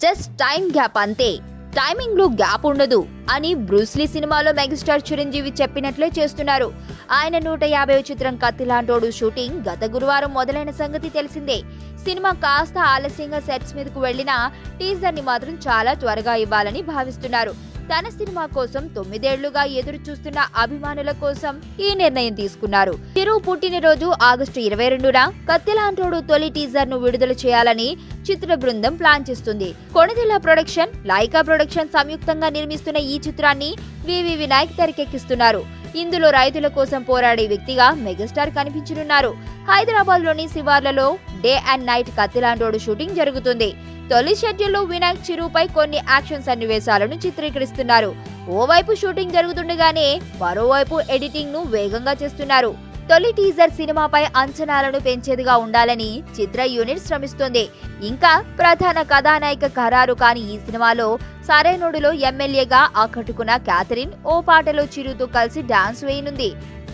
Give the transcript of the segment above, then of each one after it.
Just time gap అంతే, timing లో gap ఉండదు అని బ్రూస్లీ సినిమాలో మెగాస్టార్ చిరంజీవి చెప్పినట్లే చేస్తున్నారు. ఆయన 150వ చిత్రం కత్తిలాంటోడు షూటింగ్ గత గురువారం మొదలైన సంగతి తెలిసిందే. సినిమా కాస్త ఆలస్యంగా సెట్స్ మీదకు వెళ్లినా టీజర్ ని మాత్రం చాలా త్వరగా ఇవ్వాలని భావిస్తున్నారు. తన సినిమా కోసం 9 ఏళ్లుగా ఎదురు చూస్తున్న అభిమానుల కోసం ఈ నిర్ణయం తీసుకున్నారు. చిరు పుట్టినరోజు ఆగస్టు 22న కత్తిలాంటోడు తొలి టీజర్ ను విడుదల చేయాలని చిత్ర బృందం ప్లాన్ చేస్తుంది. కొణిదెల ప్రొడక్షన్, లైకా ప్రొడక్షన్ సంయుక్తంగా నిర్మిస్తున్న ఈ చిత్రాన్ని వివి వినాయక్ తెరకెక్కిస్తున్నారు. ఇందులో రైతుల కోసం పోరాడే వ్యక్తిగా మెగాస్టార్ కనిపించనున్నారు. హైదరాబాద్ లోని శివార్లలో డే అండ్ నైట్ కత్తిలాంటోడు షూటింగ్ జరుగుతుంది. తొలి షెడ్యూల్లో వినాయక్ చిరుపై కొన్ని యాక్షన్ సన్నివేశాలను చిత్రీకరిస్తున్నారు. ఓవైపు షూటింగ్ జరుగుతుండగానే మరోవైపు ఎడిటింగ్ ను వేగంగా చేస్తున్నారు. తొలి టీజర్ సినిమాపై అంచనాలను పెంచేదిగా ఉండాలని చిత్ర యూనిట్ శ్రమిస్తోంది. ఇంకా ప్రధాన కథానాయిక ఖరారు కాని ఈ సినిమాలో సరైనోడులో ఎమ్మెల్యేగా ఆకట్టుకున్న క్యాథరిన్ ఓ పాటలో చిరుతో కలిసి డాన్స్ వేయనుంది.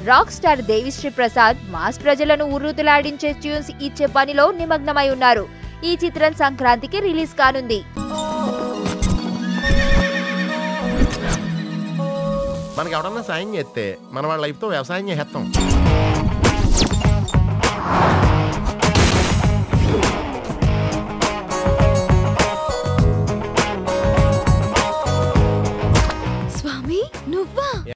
Rock star Devi Sri Prasad mass ప్రజలను ఉర్రూతులాడించే ట్యూన్స్ ఇచ్చే పనిలో నిమగ్నమై ఉన్నారు. ఈ చిత్రం సంక్రాంతికి రిలీజ్ కానుంది. మనకి ఎవరన్నా సాయం చేస్తే మన వాళ్ళ లైఫ్ తో వ్యవసాయం చేస్తాం.